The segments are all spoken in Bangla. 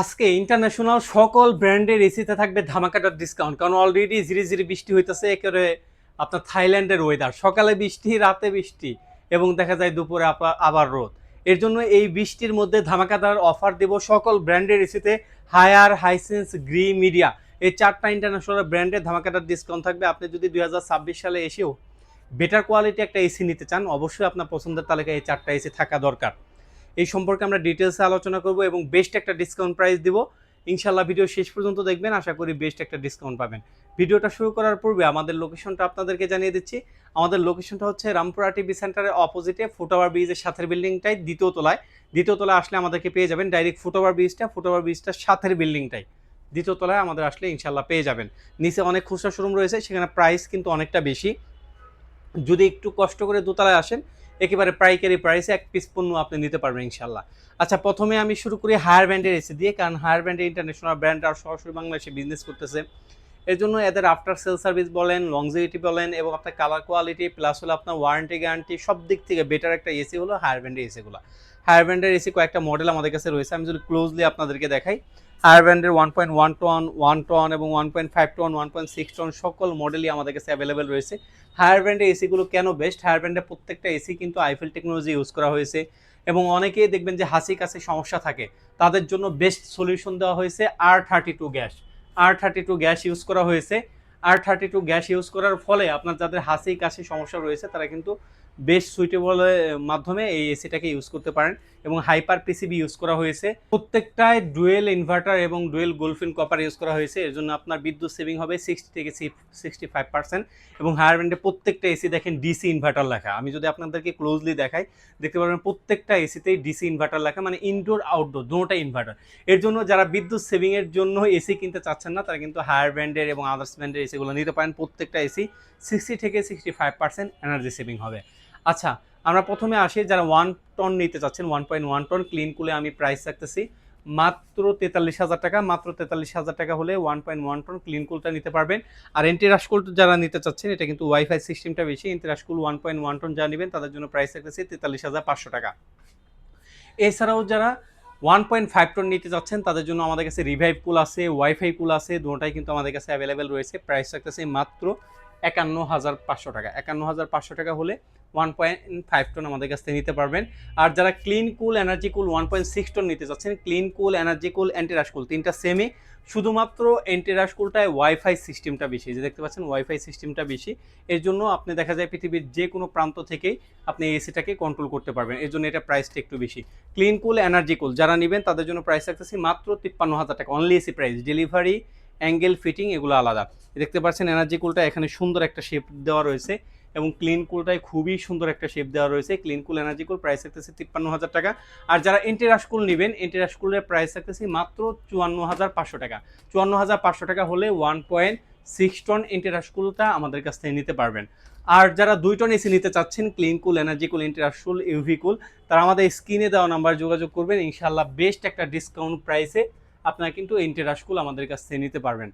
আজকে ইন্টারন্যাশনাল সকল ব্র্যান্ডের এসিতে থাকবে ধামাকাটার ডিসকাউন্ট, কারণ অলরেডি ঝিরি ঝিরি বৃষ্টি হইতেছে। একেবারে আপনার থাইল্যান্ডের ওয়েদার, সকালে বৃষ্টি, রাতে বৃষ্টি, এবং দেখা যায় দুপুরে আবার রোদ। এর জন্য এই বৃষ্টির মধ্যে ধামাকাদার অফার দেব সকল ব্র্যান্ডের এসিতে। হায়ার, হাইসেন্স, গ্রি, মিডিয়া, এই চারটা ইন্টারন্যাশনাল ব্র্যান্ডের ধামাকাটার ডিসকাউন্ট থাকবে। আপনি যদি 2026 সালে এসেও বেটার কোয়ালিটি একটা এসি নিতে চান, অবশ্যই আপনার পছন্দের তালিকায় এই চারটা এসি থাকা দরকার। এই সম্পর্কে আমরা ডিটেলসে আলোচনা করব এবং বেস্ট একটা ডিসকাউন্ট প্রাইস দিব। ইনশাল্লাহ ভিডিও শেষ পর্যন্ত দেখবেন, আশা করি বেস্ট একটা ডিসকাউন্ট পাবেন। ভিডিওটা শুরু করার পূর্বে আমাদের লোকেশনটা আপনাদেরকে জানিয়ে দিচ্ছি। আমাদের লোকেশনটা হচ্ছে রামপুরা টিভি সেন্টারের অপোজিটে ফুটওভার ব্রিজের সাথের বিল্ডিংটাই, দ্বিতীয় তলায় আসলে আমাদেরকে পেয়ে যাবেন। ডাইরেক্ট ফুটওভার ব্রিজটার সাথের বিল্ডিংটাই, দ্বিতীয় তলায় আমাদের আসলে ইনশাল্লাহ পেয়ে যাবেন। নিচে অনেক খুচরা শোরুম রয়েছে, সেখানে প্রাইস কিন্তু অনেকটা বেশি। যদি একটু কষ্ট করে দোতলায় আসেন, একেবারে পাইকারি প্রাইসে এক পিস পণ্য আপনি নিতে পারবেন ইনশাল্লাহ। আচ্ছা, প্রথমে আমি শুরু করি হায়ার ব্র্যান্ডের এসি দিয়ে, কারণ হায়ার ব্র্যান্ডের ইন্টারন্যাশনাল ব্র্যান্ড আর সরাসরি বাংলাদেশে বিজনেস করতেছে। এর জন্য এদের আফটার সেল সার্ভিস বলেন, লংজিভিটি বলেন, এবং আপনার কালার কোয়ালিটি প্লাস হলো আপনার ওয়ারেন্টি গ্যারান্টি, সব দিক থেকে বেটার একটা এসি হলো হায়ার ব্র্যান্ডের এসিগুলো। হায়ার ব্র্যান্ডের এসি কয়েকটা মডেল আমাদের কাছে রয়েছে, আমি যদি ক্লোজলি আপনাদেরকে দেখাই। হায়ার ব্র্যান্ডের 1.1 টন, 1 টন এবং 1.5 টন, 1.6 টন সকল মডেলই আমাদের কাছে অ্যাভেলেবেল রয়েছে। হায়ার ব্র্যান্ডের এসিগুলো কেন বেস্ট? হায়ার ব্র্যান্ডের প্রত্যেকটা এসি কিন্তু আইফেল টেকনোলজি ইউজ করা হয়েছে, এবং অনেকেই দেখবেন যে হাসি কাশি সমস্যা থাকে, তাদের জন্য বেস্ট সলিউশন দেওয়া হয়েছে R32 gas. R32 gas use করা হয়েছে। R32 গ্যাস ইউজ করার ফলে আপনার যাদের হাসি কাশি সমস্যা রয়েছে তারা কিন্তু বেস্ট সুইটেবলের মাধ্যমে এই এসিটাকে ইউজ করতে পারেন। এবং হাইপার পিসিবি ইউজ করা হয়েছে, প্রত্যেকটায় ডুয়েল ইনভার্টার এবং ডুয়েল গোল্ডফিন কপার ইউজ করা হয়েছে। এর জন্য আপনার বিদ্যুৎ সেভিং হবে 60 থেকে 65%। এবং হায়ার ব্র্যান্ডের প্রত্যেকটা এসি দেখেন ডিসি ইনভার্টার লেখা। আমি যদি আপনাদেরকে ক্লোজলি দেখাই, দেখতে পারবেন প্রত্যেকটা এসিতেই ডিসি ইনভার্টার লেখা, মানে ইনডোর আউটডোর দুটোটা ইনভার্টার। এর জন্য যারা বিদ্যুৎ সেভিং এর জন্য এসি কিনতে চাচ্ছেন না, তারা কিন্তু হায়ার ব্র্যান্ডের এবং আদার্স ব্র্যান্ডের এসিগুলো নিতে পারেন। প্রত্যেকটা এসি 60 থেকে 65% এনার্জি সেভিং হবে। আচ্ছা, আমরা প্রথমে আসি যারা 1 টন নিতে চাচ্ছেন, 1.1 টন ক্লিন কুলে আমি প্রাইস রাখতেছি মাত্র 43,000 টাকা। মাত্র 43,000 টাকা হলে 1.1 টন ক্লিন কুলটা নিতে পারবেন। আর এন্টিরাশকুল যারা নিতে চাচ্ছেন, এটা কিন্তু ওয়াইফাই সিস্টেমটা বেশি। এন্টিরাশকুল 1.1 টন যারা নেবেন তাদের জন্য প্রাইস রাখতেছি 43,500 টাকা। এছাড়াও যারা 1.5 টন নিতে যাচ্ছেন তাদের জন্য আমাদের কাছে রিভাইভ কুল আছে, ওয়াইফাই কুল আছে, দুটোটাই কিন্তু আমাদের কাছে অ্যাভেলেবেল রয়েছে। প্রাইস রাখতেছি মাত্র 51,500 টাকা। 51,500 টাকা হলে 1.5 টন আমাদের কাছ থেকে নিতে পারবেন। আর যারা clean cool, energy cool 1.6 ton নিতে চাচ্ছেন, ক্লিন কুল, এনার্জি কুল, অ্যান্টিরাশ কুল তিনটা সেমই, শুধুমাত্র অ্যান্টিরাশ কুলটায় ওয়াইফাই সিস্টেমটা বেশি, যে দেখতে পাচ্ছেন ওয়াইফাই সিস্টেমটা বেশি। এর জন্য আপনি দেখা যায় পৃথিবীর যে কোনো প্রান্ত থেকেই আপনি এসিটাকে কন্ট্রোল করতে পারবেন, এর জন্য এটা প্রাইসটা একটু বেশি। ক্লিন কুল, এনার্জি কুল যারা নেবেন তাদের জন্য প্রাইস রাখতেছি মাত্র 53,000 টাকা, only AC price. Delivery, angle, fitting এগুলো আলাদা। দেখতে পাচ্ছেন এনার্জি কুলটা এখানে সুন্দর একটা শেপ দেওয়া রয়েছে, এবং ক্লিন কুলটায় খুবই সুন্দর একটা শেপ দেওয়া রয়েছে। ক্লিন কুল, এনার্জি কুল প্রাইস রাখতেছি 53,000 টাকা। আর যারা এন্টিরাশ কুল নেবেন, এন্টিরাশ কুলের প্রাইস রাখতেছি মাত্র 54,500 টাকা। 54,500 টাকা হলে 1.6 টন এন্টিরাশ কুলটা আমাদের কাছ থেকে নিতে পারবেন। আর যারা 2 টন এসি নিতে চাচ্ছেন, ক্লিন কুল, এনার্জি কুল, এন্টিরাশ কুল, ইউভি কুল, তারা আমাদের স্ক্রিনে দেওয়া নাম্বার যোগাযোগ করবেন। ইনশাআল্লাহ বেস্ট একটা ডিসকাউন্ট প্রাইসে আপনারা কিন্তু এন্টিরাশ কুল আমাদের কাছ থেকে নিতে পারবেন।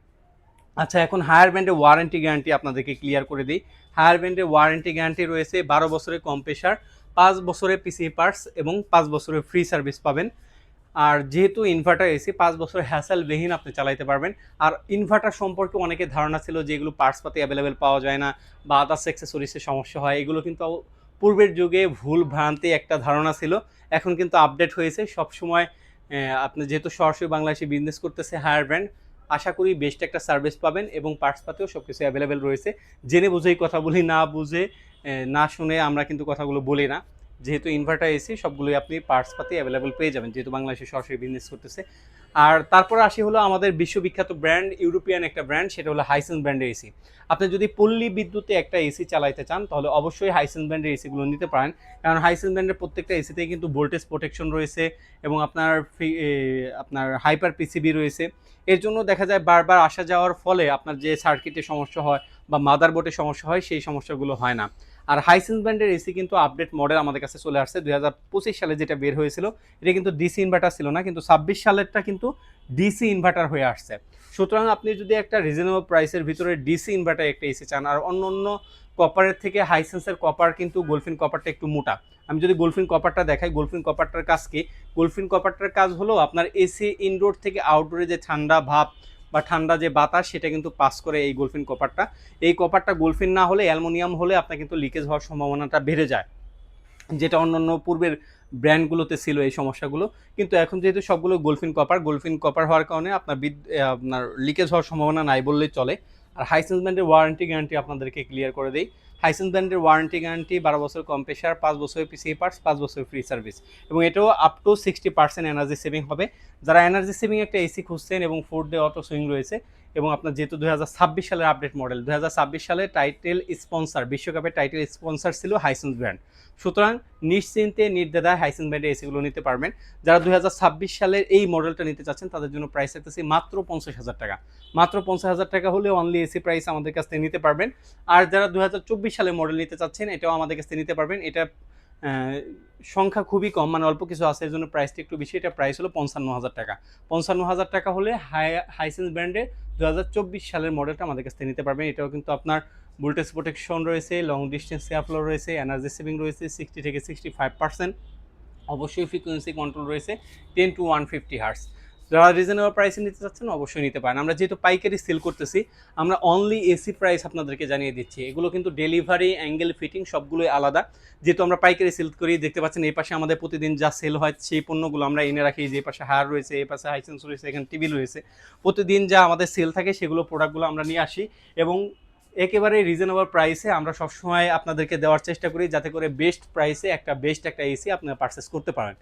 আচ্ছা, এখন হায়ার ব্র্যান্ডের ওয়ারেন্টি গ্যারান্টি আপনাদেরকে ক্লিয়ার করে দিই। হায়ার ব্র্যান্ডের ওয়ারেন্টি গ্যারান্টি রয়েছে 12 বছরের কম্প্রেসার, 5 বছরের পিসি পার্টস এবং 5 বছরের ফ্রি সার্ভিস পাবেন। আর যেহেতু ইনভার্টার এসি, 5 বছরের হ্যাসেল বিহীন আপনি চালাইতে পারবেন। আর ইনভার্টার সম্পর্কে অনেকে ধারণা ছিল যে এগুলো পার্টস পাতি অ্যাভেলেবেল পাওয়া যায় না বা আদার্স অ্যাক্সেসরিজের সমস্যা হয়, এগুলো কিন্তু পূর্বের যুগে ভুল ভ্রান্তি একটা ধারণা ছিল। এখন কিন্তু আপডেট হয়েছে সবসময়। আপনি যেহেতু সরাসরি বাংলাদেশে বিজনেস করতেছে হায়ার ব্র্যান্ড, আশা করি বেস্ট একটা সার্ভিস পাবেন এবং পার্টস পাতিও সব কিছু অ্যাভেলেবেল রয়েছে। জেনে বুঝেই কথা বলি, না বুঝে না শুনে আমরা কিন্তু কথাগুলো বলি না। যেহেতু ইনভার্টার এসি, সবগুলোই আপনি পার্টস পাতি অ্যাভেলেবেল পেয়ে যাবেন, যেহেতু বাংলাদেশে সরাসরি বিজনেস করতেছে। আর তারপর আসি হলো আমাদের বিশ্ববিখ্যাত ব্র্যান্ড, ইউরোপিয়ান একটা ব্র্যান্ড, সেটা হলো হাইসেন্স ব্র্যান্ডের এসি। আপনি যদি পল্লী বিদ্যুতে একটা এসি চালাইতে চান, তাহলে অবশ্যই হাইসেন্স ব্র্যান্ডের এসিগুলো নিতে পারেন, কারণ হাইসেন্স ব্র্যান্ডের প্রত্যেকটা এসিতে কিন্তু ভোল্টেজ প্রোটেকশন রয়েছে এবং আপনার হাইপার পিসিবি রয়েছে। এর জন্য দেখা যায় বারবার আসা যাওয়ার ফলে আপনার যে সার্কিটের সমস্যা হয় বা মাদারবোর্ডের সমস্যা হয়, সেই সমস্যাগুলো হয় না। আর হাইসেন্স ব্র্যান্ডের এসি কিন্তু আপডেট মডেল আমাদের কাছে চলে আসছে। 2025 সালে যেটা বের হয়েছিল, এটা কিন্তু ডিসি ইনভার্টার ছিল না, কিন্তু 26 সালেরটা কিন্তু ডিসি ইনভার্টার হয়ে আসছে। সুতরাং আপনি যদি একটা রিজনেবল প্রাইসের ভিতরে ডিসি ইনভার্টার একটা এসি চান, আর অন্য অন্য কপারের থেকে হাইসেন্সের কপার কিন্তু গোলফিন কপারটা একটু মোটা। আমি যদি গোলফিন কপারটা দেখাই, গোলফিন কপারটার কাজ কি? গোলফিন কপারটার কাজ হলো আপনার এসি ইনডোর থেকে আউটডোরে যে ঠান্ডা ভাব বা ঠান্ডা যে বাতাস সেটা কিন্তু পাস করে এই গোলফিন কপারটা। এই কপারটা গোলফিন না হলে, অ্যালুমিনিয়াম হলে আপনার কিন্তু লিকেজ হওয়ার সম্ভাবনাটা বেড়ে যায়, যেটা অন্যান্য পূর্বের ব্র্যান্ডগুলোতে ছিল এই সমস্যাগুলো। কিন্তু এখন যেহেতু সবগুলো গোলফিন কপার হওয়ার কারণে আপনার লিকেজ হওয়ার সম্ভাবনা নাই বললেই চলে। আর হাইসেন্স ব্র্যান্ডের ওয়ারেন্টি গ্যারান্টি আপনাদেরকে ক্লিয়ার করে দেই। হাইসেন্স ব্র্যান্ডের ওয়ারেন্টি গ্যারান্টি 12 বছর কম্প্রেসার, 5 বছর পিসি পার্টস, 5 বছর ফ্রি সার্ভিস, এবং এটাও আপ টু 60% এনার্জি সেভিং হবে। যারা এনার্জি সেভিং একটা এসি খুঁজছেন এবং 4 ডে অটো সুইং রয়েছে, এবং আপনার যেহেতু 2026 সালের আপডেট মডেল, 2026 সালে টাইটেল স্পন্সর, বিশ্বকাপের টাইটেল স্পন্সর ছিল হাইসেন্স ব্র্যান্ড। সুতরাং নিশ্চিন্তে নির্দ্বিধায় হাইসেন্স ব্র্যান্ডের এসিগুলো নিতে পারবেন। যারা 2026 সালের এই মডেলটা নিতে চাচ্ছেন তাদের জন্য প্রাইস রাখতেছি মাত্র 50,000 টাকা। মাত্র 50,000 টাকা হলে অনলি এসি প্রাইস আমাদের কাছ থেকে নিতে পারবেন। আর যারা 2024 সালের মডেল নিতে চাচ্ছেন এটাও আমাদের কাছ থেকে নিতে পারবেন। এটা সংখ্যা খুবই কম, মানে অল্প কিছু আছে, এর জন্য প্রাইসটা একটু বেশি। এটা প্রাইস হলো 55,000 টাকা। 55,000 টাকা হলে হাইসেন্স ব্র্যান্ডের 2024 সালের মডেলটা আমাদের কাছ থেকে নিতে পারবেন। এটাও কিন্তু আপনার ভোল্টেজ প্রোটেকশন রয়েছে, লং ডিস্টেন্স এয়ারফ্লো রয়েছে, এনার্জি সেভিং রয়েছে 60 থেকে 65%, অবশ্যই ফ্রিকোয়েন্সি কন্ট্রোল রয়েছে 10 to 150 হার্টজ। যারা রিজনেবল প্রাইসে নিতে চাচ্ছেন অবশ্যই নিতে পারেন। আমরা যেহেতু পাইকারি সেল করতেছি, আমরা অনলি এসি প্রাইস আপনাদেরকে জানিয়ে দিচ্ছি। এগুলো কিন্তু ডেলিভারি, অ্যাঙ্গেল, ফিটিং সবগুলোই আলাদা। যেহেতু আমরা পাইকারি সেল করি, দেখতে পাচ্ছেন এই পাশে আমাদের প্রতিদিন যা সেল হয় সেই পণ্যগুলো আমরা এনে রাখি। যে পাশে হায়ার রয়েছে, এই পাশে হাইসেন্স রয়েছে, এখানে টিভি রয়েছে। প্রতিদিন যা আমাদের সেল থাকে সেগুলো প্রোডাক্টগুলো আমরা নিয়ে আসি, এবং একেবারে রিজনেবল প্রাইসে আমরা সবসময় আপনাদেরকে দেওয়ার চেষ্টা করি, যাতে করে বেস্ট প্রাইসে একটা এসি আপনারা পারচেস করতে পারেন।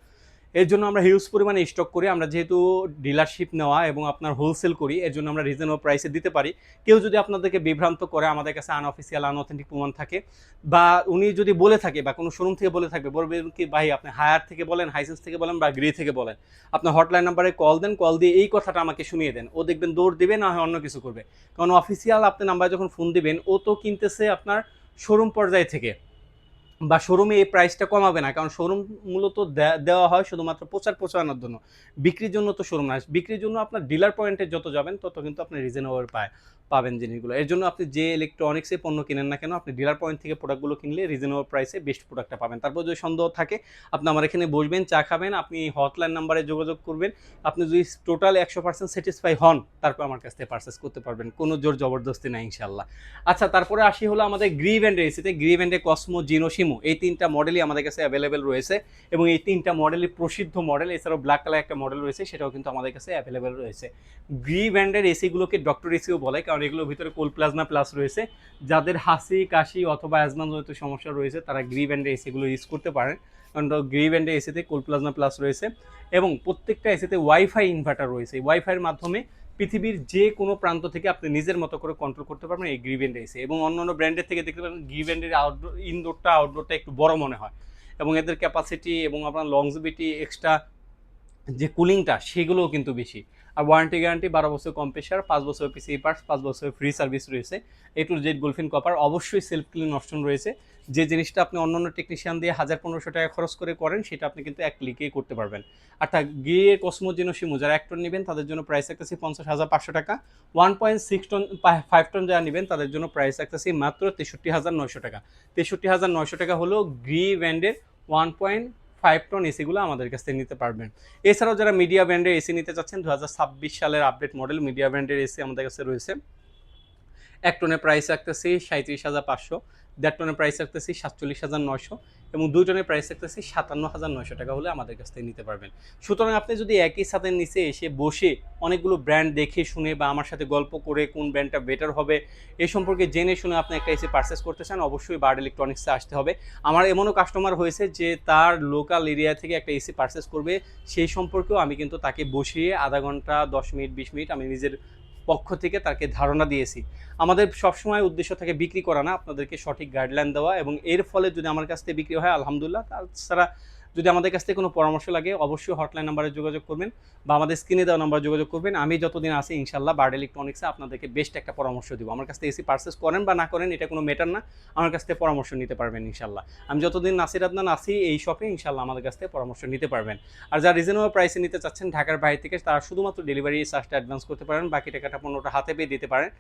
এর জন্য আমরা হিউজ পরিমাণে স্টক করি। আমরা যেহেতু ডিলারশিপ নেওয়া এবং আপনার হোলসেল করি, এর জন্য আমরা রিজনেবল প্রাইসে দিতে পারি। কেউ যদি আপনাদেরকে বিভ্রান্ত করে, আমাদের কাছে আনঅফিসিয়াল, আনঅথেন্টিক প্রমাণ থাকে, বা উনি যদি বলে থাকে বা কোনো শোরুম থেকে বলে থাকবে, বলবেন কি ভাই আপনি হায়ার থেকে বলেন, হাইসেন্স থেকে বলেন বা গ্রি থেকে বলেন, আপনার হটলাইন নাম্বারে কল দেন, কল দিয়ে এই কথাটা আমাকে শুনিয়ে দেন। ও দেখবেন দৌড় দিবে, না হয় অন্য কিছু করবে। কারণ অফিসিয়াল আপনি নাম্বারে যখন ফোন দিবেন, ও তো কিনতেছে আপনার শোরুম পর্যায় থেকে, বা শোরুমে এই প্রাইসটা কমাবে না। কারণ শোরুম মূলত দেওয়া হয় শুধুমাত্র প্রচারণার জন্য, বিক্রির জন্য তো শোরুম না। বিক্রির জন্য আপনার ডিলার পয়েন্টে যত যাবেন তত কিন্তু আপনি রিজনেবল পাবেন জিনিসগুলো। এর জন্য আপনি যে ইলেকট্রনিক্সে পণ্য কিনেন না কেন, আপনি ডিলার পয়েন্ট থেকে প্রোডাক্টগুলো কিনলে রিজনেবল প্রাইসে বেস্ট প্রোডাক্টটা পাবেন। তারপর যদি সন্দেহ থাকে, আপনি আমার এখানে বসবেন, চা খাবেন, আপনি হটলাইন নাম্বারে যোগাযোগ করবেন। আপনি যদি টোটাল 100% স্যাটিসফাই হন, তারপর আমার কাছ থেকে পারচেস করতে পারবেন। কোনো জোর জবরদস্তি নাই ইনশাল্লাহ। আচ্ছা, তারপরে আসি হলো আমাদের গ্রি ব্র্যান্ডের এসিতে। গ্রি ব্র্যান্ডের কসমো, জিনো, শিমো, এই 3টা মডেলই আমাদের কাছে অ্যাভেলেবেল রয়েছে, এবং এই 3টা মডেলই প্রসিদ্ধ মডেল। এছাড়াও ব্ল্যাক কালার একটা মডেল রয়েছে, সেটাও কিন্তু আমাদের কাছে অ্যাভেলেবেল রয়েছে। গ্রি ব্র্যান্ডের এসিগুলোকে ডক্টর এসিও বলে, কারণ এগুলোর ভিতরে কোল প্লাজমা প্লাস রয়েছে। যাদের হাসি, কাশি অথবা অ্যাজমাজনিত সমস্যা রয়েছে তারা গ্রি ব্র্যান্ডের এসিগুলো ইউজ করতে পারেন, কারণ গ্রি ব্র্যান্ডের এসিতে কোল প্লাজমা প্লাস রয়েছে, এবং প্রত্যেকটা এসিতে ওয়াইফাই ইনভার্টার রয়েছে। ওয়াইফাইয়ের মাধ্যমে পৃথিবীর যে কোনো প্রান্ত থেকে আপনি নিজের মতো করে কন্ট্রোল করতে পারবেন এই গ্রি ব্র্যান্ডের এসি। এবং অন্য ব্র্যান্ডের থেকে দেখতে পাবেন গ্রি ব্র্যান্ডের আউটডোরটা একটু বড় মনে হয়, এবং এদের ক্যাপাসিটি এবং আপনার লংজিভিটি, এক্সট্রা যে কুলিংটা, সেগুলোও কিন্তু বেশি। আর ওয়ারেন্টি গ্যারান্টি 12 বছর কম্প্রেসার, 5 বছর পিসি পার্টস, 5 বছর ফ্রি সার্ভিস রয়েছে। এ টু জেড গোলফিন কপার, অবশ্যই সেলফ ক্লিন অপশন রয়েছে। যে জিনিসটা আপনি অন্যান্য টেকনিশিয়ান দিয়ে 1,000-1,500 টাকা খরচ করে করেন, সেটা আপনি কিন্তু এক ক্লিকেই করতে পারবেন। আর তা গিয়ে কসমো, জিনো, শিমু যারা 1 টন নেবেন তাদের জন্য প্রাইস রাখতেছি 50,500 টাকা। 1.6 টন, 5 টন যারা নেবেন তাদের জন্য প্রাইস রাখতেছি মাত্র 63,900 টাকা। 63,900 টাকা হলো গ্রি ব্র্যান্ডের 1.5 টন এসিগুলো আমাদের কাছ থেকে নিতে পারবেন। এছাড়াও যারা মিডিয়া ব্র্যান্ডের এসি নিতে চাচ্ছেন, 2026 সালের আপডেট মডেল মিডিয়া ব্র্যান্ডের এসি আমাদের কাছে রয়েছে। 1 টনের প্রাইস রাখতেছি 37,500, 1.5 টনের প্রাইস রাখতেছি 47,900, এবং 2 টনের প্রাইস রাখতেছি 57,900 টাকা হলে আমাদের কাছ থেকে নিতে পারবেন। সুতরাং আপনি যদি একই ছাদের নিচে এসে বসে অনেকগুলো ব্র্যান্ড দেখে শুনে বা আমার সাথে গল্প করে কোন ব্র্যান্ডটা বেটার হবে এই সম্পর্কে জেনে শুনে আপনি একটা এসি পারচেস করতে চান, অবশ্যই বার্ড ইলেকট্রনিক্সে আসতে হবে। আমার এমনও কাস্টমার হয়েছে যে তার লোকাল এরিয়া থেকে একটা এসি পারচেস করবে, সেই সম্পর্কেও আমি কিন্তু তাকে বসিয়ে আধা ঘন্টা, 10 মিনিট, 20 মিনিট আমি নিজের পক্ষ থেকে তাকে ধারণা দিয়েছি। আমাদের সবসময় উদ্দেশ্য থাকে বিক্রি করা না, আপনাদেরকে সঠিক গাইডলাইন দেওয়া, এবং এর ফলে যদি আমার কাছ থেকে বিক্রি হয় আলহামদুলিল্লাহ, তাছাড়া যদি আমাদের কাছ থেকে কোনো পরামর্শ লাগে অবশ্যই হটলাইন নাম্বারে যোগাযোগ করবেন বা আমাদের স্ক্রিনে দেওয়া নাম্বারে যোগাযোগ করবেন। আমি যতদিন আছি ইনশাল্লাহ বার্ড ইলেকট্রনিক্সে আপনাদেরকে বেস্ট একটা পরামর্শ দিব। আমার কাছ থেকে এসি পারচেস করেন বা না করেন এটা কোনো ম্যাটার না, আমার কাছ থেকে পরামর্শ নিতে পারবেন ইনশাল্লাহ। আমি যতদিন নাসির আদনান আছি এই শপে ইনশাল্লাহ আমাদের কাছ থেকে পরামর্শ নিতে পারবেন। আর যারা রিজনেবল প্রাইসে নিতে চাচ্ছেন ঢাকার বাইরে থেকে তারা শুধুমাত্র ডেলিভারি চার্জটা অ্যাডভান্স করতে পারেন, বাকি টাকাটা পণ্যটা হাতে পেয়ে দিতে পারেন।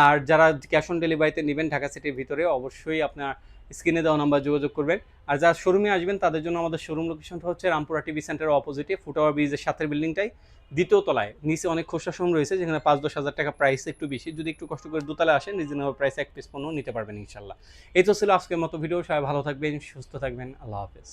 আর যারা ক্যাশ অন ডেলিভারিতে নেবেন ঢাকা সিটির ভিতরে অবশ্যই আপনার স্ক্রিনে দেওয়া নাম্বার যোগাযোগ করবেন। আর যারা শোরুমে আসবেন তাদের জন্য আমাদের শোরুম লোকেশনটা হচ্ছে রামপুরা টিভি সেন্টারের অপোজিটে ফুটওভার ব্রিজের সাথের বিল্ডিংটাই, দ্বিতীয় তলায়। নিচে অনেক খোসা শোরুম রয়েছে যেখানে 5-10 হাজার টাকা প্রাইস একটু বেশি, যদি একটু কষ্ট করে দোতলায় আসেন রিজনেবল প্রাইসে এক পিস পণ্য নিতে পারবেন ইনশাল্লাহ। এই তো ছিল আজকের মতো ভিডিও। সবাই ভালো থাকবেন, সুস্থ থাকবেন, আল্লাহ হাফেজ।